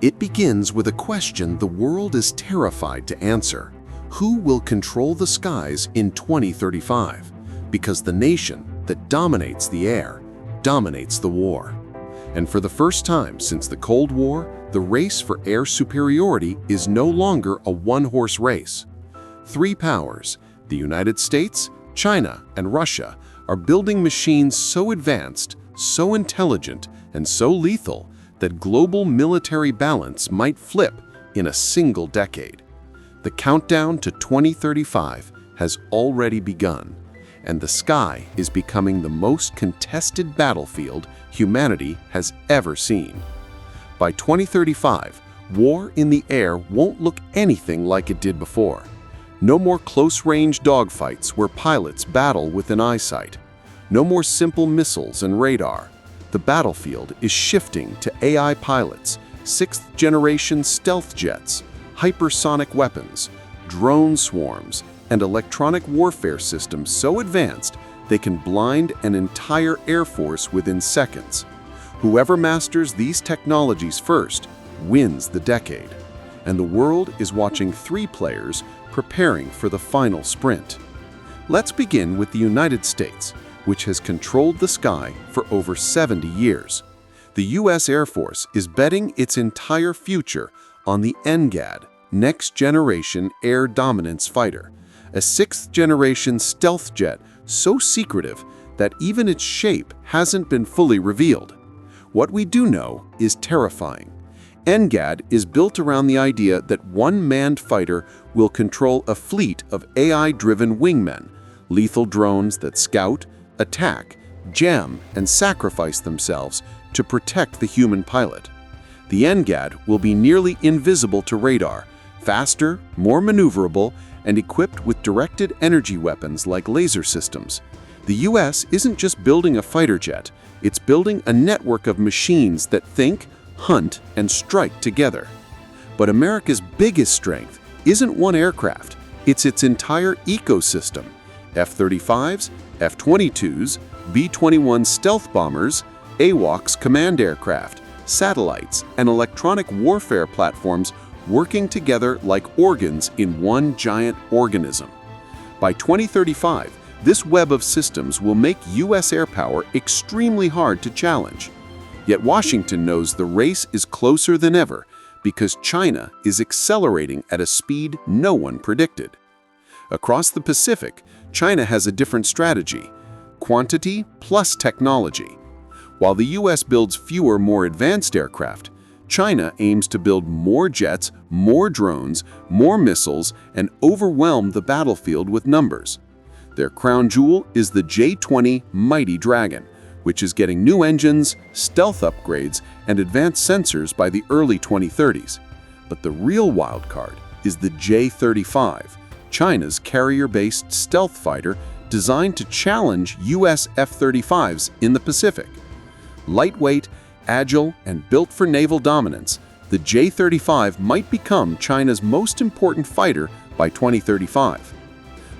It begins with a question the world is terrified to answer. Who will control the skies in 2035? Because the nation that dominates the air dominates the war. And for the first time since the Cold War, the race for air superiority is no longer a one-horse race. Three powers, the United States, China, and Russia, are building machines so advanced, so intelligent, and so lethal that global military balance might flip in a single decade. The countdown to 2035 has already begun, and the sky is becoming the most contested battlefield humanity has ever seen. By 2035, war in the air won't look anything like it did before. No more close-range dogfights where pilots battle within eyesight. No more simple missiles and radar. The battlefield is shifting to AI pilots, sixth-generation stealth jets, hypersonic weapons, drone swarms, and electronic warfare systems so advanced they can blind an entire air force within seconds. Whoever masters these technologies first wins the decade. And the world is watching three players preparing for the final sprint. Let's begin with the United States, which has controlled the sky for over 70 years. The U.S. Air Force is betting its entire future on the NGAD, Next Generation Air Dominance Fighter, a sixth-generation stealth jet so secretive that even its shape hasn't been fully revealed. What we do know is terrifying. NGAD is built around the idea that one manned fighter will control a fleet of AI-driven wingmen, lethal drones that scout, attack, jam, and sacrifice themselves to protect the human pilot. The NGAD will be nearly invisible to radar, faster, more maneuverable, and equipped with directed energy weapons like laser systems. The US isn't just building a fighter jet, it's building a network of machines that think, hunt, and strike together. But America's biggest strength isn't one aircraft, it's its entire ecosystem. F-35s, F-22s, B-21 stealth bombers, AWACS command aircraft, satellites, and electronic warfare platforms working together like organs in one giant organism. By 2035, this web of systems will make U.S. air power extremely hard to challenge. Yet Washington knows the race is closer than ever because China is accelerating at a speed no one predicted. Across the Pacific, China has a different strategy: quantity plus technology. While the U.S. builds fewer, more advanced aircraft, China aims to build more jets, more drones, more missiles, and overwhelm the battlefield with numbers. Their crown jewel is the J-20 Mighty Dragon, which is getting new engines, stealth upgrades, and advanced sensors by the early 2030s. But the real wildcard is the J-35, China's carrier-based stealth fighter designed to challenge U.S. F-35s in the Pacific. Lightweight, agile, and built for naval dominance, the J-35 might become China's most important fighter by 2035.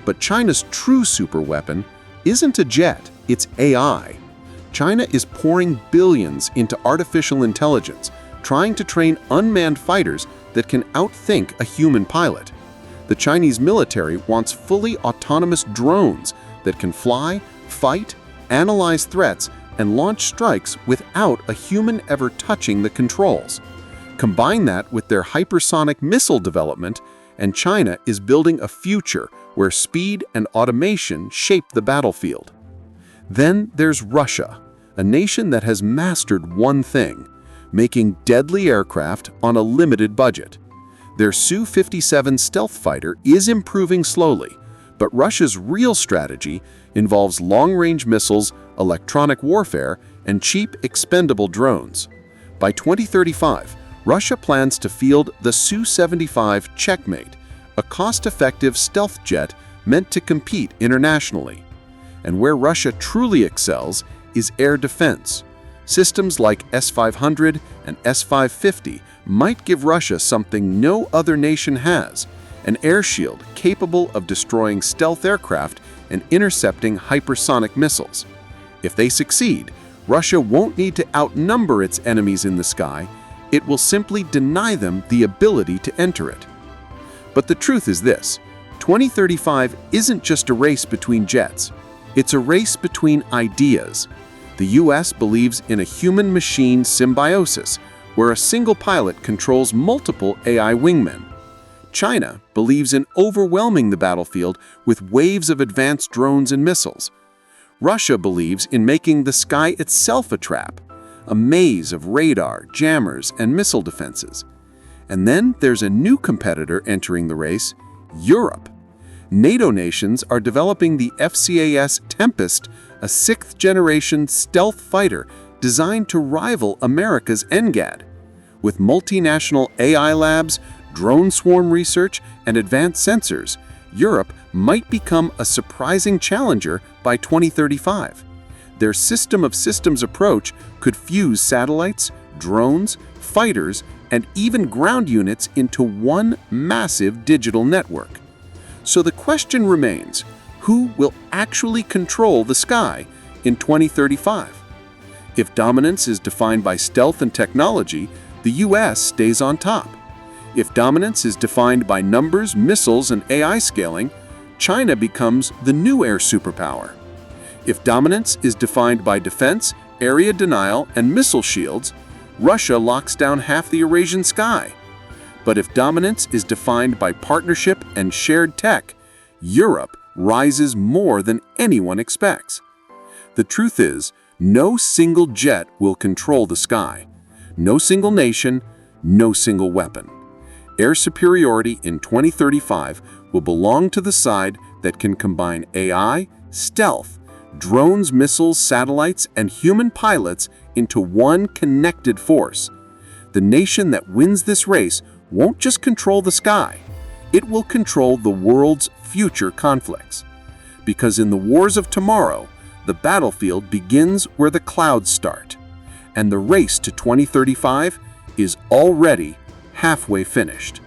But China's true superweapon isn't a jet, it's AI. China is pouring billions into artificial intelligence, trying to train unmanned fighters that can outthink a human pilot. The Chinese military wants fully autonomous drones that can fly, fight, analyze threats, and launch strikes without a human ever touching the controls. Combine that with their hypersonic missile development, and China is building a future where speed and automation shape the battlefield. Then there's Russia, a nation that has mastered one thing: making deadly aircraft on a limited budget. Their Su-57 stealth fighter is improving slowly, but Russia's real strategy involves long-range missiles, electronic warfare, and cheap, expendable drones. By 2035, Russia plans to field the Su-75 Checkmate, a cost-effective stealth jet meant to compete internationally. And where Russia truly excels is air defense. Systems like S-500 and S-550 might give Russia something no other nation has: an air shield capable of destroying stealth aircraft and intercepting hypersonic missiles. If they succeed, Russia won't need to outnumber its enemies in the sky. It will simply deny them the ability to enter it. But the truth is this: 2035 isn't just a race between jets. It's a race between ideas. The US believes in a human-machine symbiosis, where a single pilot controls multiple AI wingmen. China believes in overwhelming the battlefield with waves of advanced drones and missiles. Russia believes in making the sky itself a trap, a maze of radar, jammers, and missile defenses. And then there's a new competitor entering the race: Europe. NATO nations are developing the FCAS Tempest, a sixth-generation stealth fighter designed to rival America's NGAD. With multinational AI labs, drone swarm research, and advanced sensors, Europe might become a surprising challenger by 2035. Their system of systems approach could fuse satellites, drones, fighters, and even ground units into one massive digital network. So the question remains: who will actually control the sky in 2035? If dominance is defined by stealth and technology, the US stays on top. If dominance is defined by numbers, missiles, and AI scaling, China becomes the new air superpower. If dominance is defined by defense, area denial, and missile shields, Russia locks down half the Eurasian sky. But if dominance is defined by partnership and shared tech, Europe rises more than anyone expects. The truth is, no single jet will control the sky. No single nation, no single weapon. Air superiority in 2035 will belong to the side that can combine AI, stealth, drones, missiles, satellites, and human pilots into one connected force. The nation that wins this race won't just control the sky, it will control the world's future conflicts. Because in the wars of tomorrow, the battlefield begins where the clouds start, and the race to 2035 is already halfway finished.